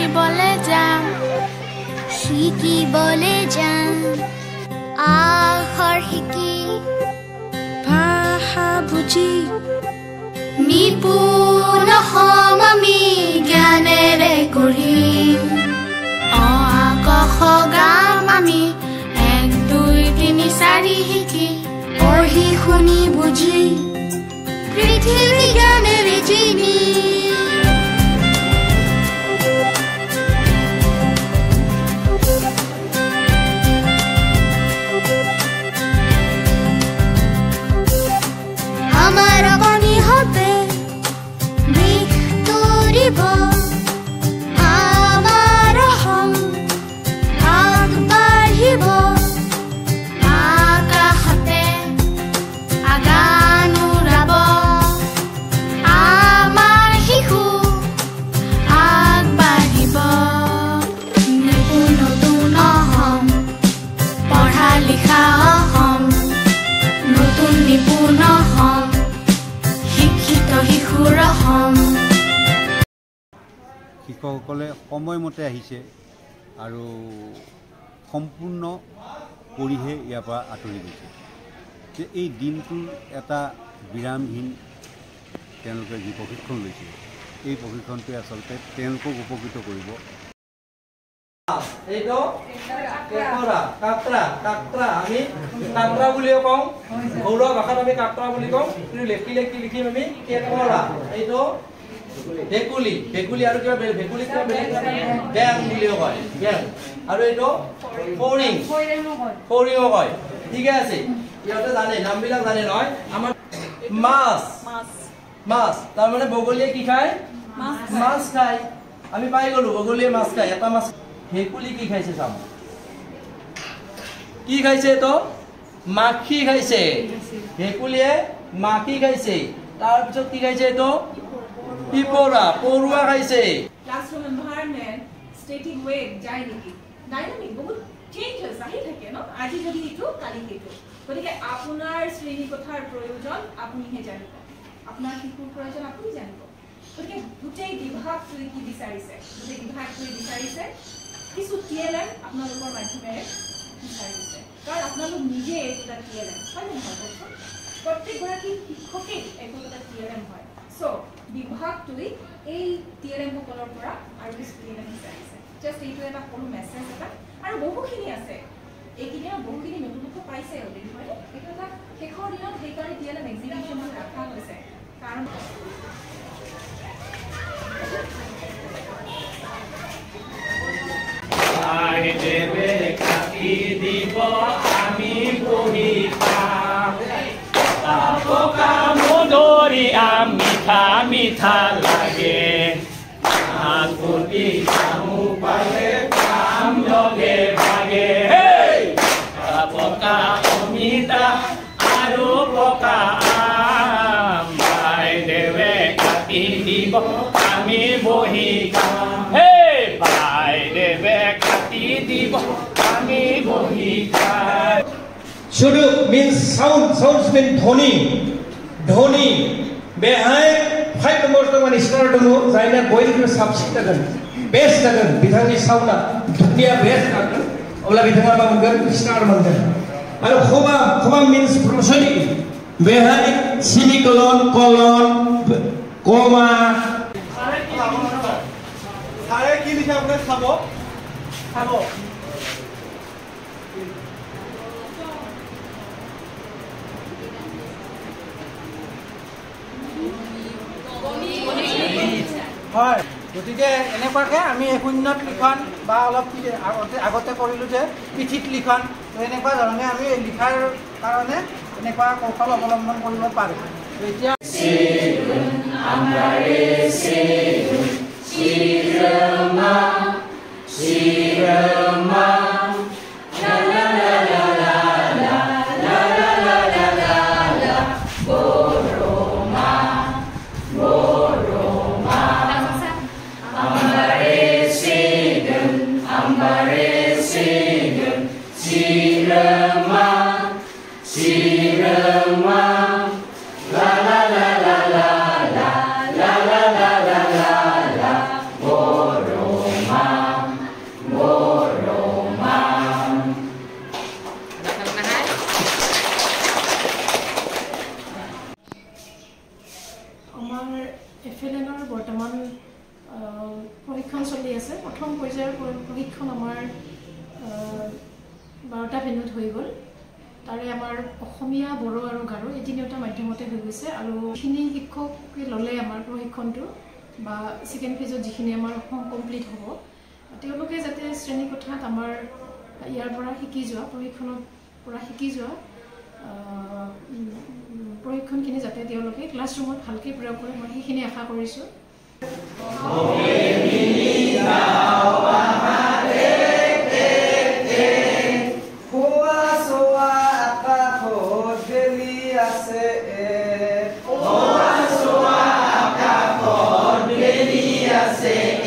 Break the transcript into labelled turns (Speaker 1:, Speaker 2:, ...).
Speaker 1: পঢ়িবলে যাম শিকিবলে যাম আখৰ শিকি ভাষা বুজি নিপুণ হম আমি জ্ঞানেৰে গঢ়িম অ আ ক খ গাম আমি 1 2 3 4 শিকি পঢ়ি শুনি বুজি পৃথিৱী জ্ঞানেৰে চিনি আমাৰ অগণি হবে দিশ তৰিব আমাৰ হম আগবাঢ়িব আকাশতে আগান উৰাব আমাৰ শিশু আগবাঢ়িব নতুন হম পঢ়া লিখা হম নতুন নিপুণ হম
Speaker 2: শিক্ষকসকলে সময়মতে আহিছে আৰু সম্পূৰ্ণ কৰিহে ইয়াৰ পৰা আঁতৰি গৈছে যে এই দিনটোৰ এটা বিৰামহীন তেওঁলোকে যি প্ৰশিক্ষণ লৈছে এই প্ৰশিক্ষণটোৱে আচলতে তেওঁলোকক উপকৃত কৰিব
Speaker 3: এইটো কেকৰা কাকৰা কাকৰা আমি কাকৰা বুলিও কওঁ ঘৰুৱা ভাষাত আমি কাকৰা বুলি কওঁ কিন্তু লিখিম আমি কেকৰা এইটো ভেকুলি ভেকুলি আৰু কিবা ভেকুলি কিবা বেং বুলিও কয় বেং আৰু এইটো ফৰিং ফৰিঙো কয় ঠিকে আছে ইহঁতে জানে নামবিলাক জানে নহয় আমাৰ মাছ মাছ তাৰমানে বগলীয়ে কি খায় মাছ খায় আমি পাই গলো বগলীয়ে মাছ খায় এটা মাছ ভেকুলি কি খাইছে চাম কি খাইছে তো মাখি খাইছে ভেকুলিয়ে মাখি খাইছে তাৰ পিছত কি খাইছে তো পিপৰা পৰুৱা খাইছে
Speaker 4: ক্লাসৰুম এনভায়রনমেন্ট স্ট্যাটিক ওয়ে যায় নেকি ডাইনামিক বহুত চেঞ্জেস আহি থাকে ন আজি যদি ইটো কালি সেইটো গতিকে আপোনাৰ শ্ৰেণী কথাৰ প্ৰয়োজন আপুনিহে জানিব আপোনাৰ শিশুৰ প্ৰয়োজন আপুনি জানিব গতিকে গোটেই বিভাগটোৱে কি বিচাৰিছে গোটেই বিভাগটোৱে বিচাৰিছে কিছু টিএলএম আপোনালোকৰ মাধ্যমেৰে বিচাৰিছে কাৰণ আপোনালোক নিজে এটা টিএলএম হয় নহয় কওকচোন প্ৰত্যেকগৰাকী শিক্ষকেই একোটা টিএলএম হয় সো বিভাগটোৱে এই টিএলএম সকলৰ পৰা আৰু কিছু টিএলএম বিচাৰিছে জাষ্ট এইটো এটা সৰু মেছেজ এটা আৰু বহুখিনি আছে এইখিনি বহুখিনি নতুনত্ব পাইছে অলৰেডি হয় এইটো এটা শেষৰ দিনত সেইকাৰণে টিএলএম এক্সিবিশ্যনত ৰাখা হৈছে কাৰণ
Speaker 5: দেবে কাটি দিব আমি বহি পকা মধুৰি মিঠা মিঠা লাগে আগুতি কামু পালে কাম লগে ভাগে পকা অমিতা আৰু পকা আম ভাই দেৱে কাটি দিব আমি বহি খাম ভাই দেৱে
Speaker 6: Shudu means sound. Sounds mean dhoni. Dhoni. Behai 5 numbers to one start to know. Zaina going to substitute again. Best again. Bithani sound. Dunia best again. Ola bithanga bangun start bangun. Ayo khoma means prosody. Behai semicolon colon comma.
Speaker 3: Sare ki likha apne khabo. Khabo. হয় গতিকে এনেকুৱাকৈ আমি শূন্যত লিখন বা অলপ আগতে কৰিলোঁ যে পিঠিত লিখন তো এনেকুৱা ধৰণে আমি লিখাৰ কাৰণে এনেকুৱা কৌশল অৱলম্বন কৰিব পাৰোঁ এতিয়া
Speaker 5: la la la la la la la la la la la
Speaker 7: বৰ্তমান প্ৰশিক্ষণ চলি আছে প্ৰথম পৰ্যায়ৰ প্ৰশিক্ষণ আমাৰ 12টা ভেন্যুত হৈ গ'ল তাৰে আমাৰ অসমীয়া বড়ো আৰু গাৰো এই তিনিটা মাধ্যমতে হৈ গৈছে আৰু খিনি শিক্ষকে ল'লে আমাৰ প্ৰশিক্ষণটো বা সেকেন্ড ফেজত যিখিনি আমাৰ কমপ্লিট হ'ব তেওঁলোকে যাতে শ্ৰেণী কোঠাত আমাৰ ইয়াৰ পৰা শিকি যোৱা প্ৰশিক্ষণৰ পৰা শিকি যোৱা প্ৰশিক্ষণখিনি যাতে তেওঁলোকে ক্লাছৰুমত ভালকৈ প্ৰয়োগ কৰে মই সেইখিনি আশা কৰিছোঁ
Speaker 5: Say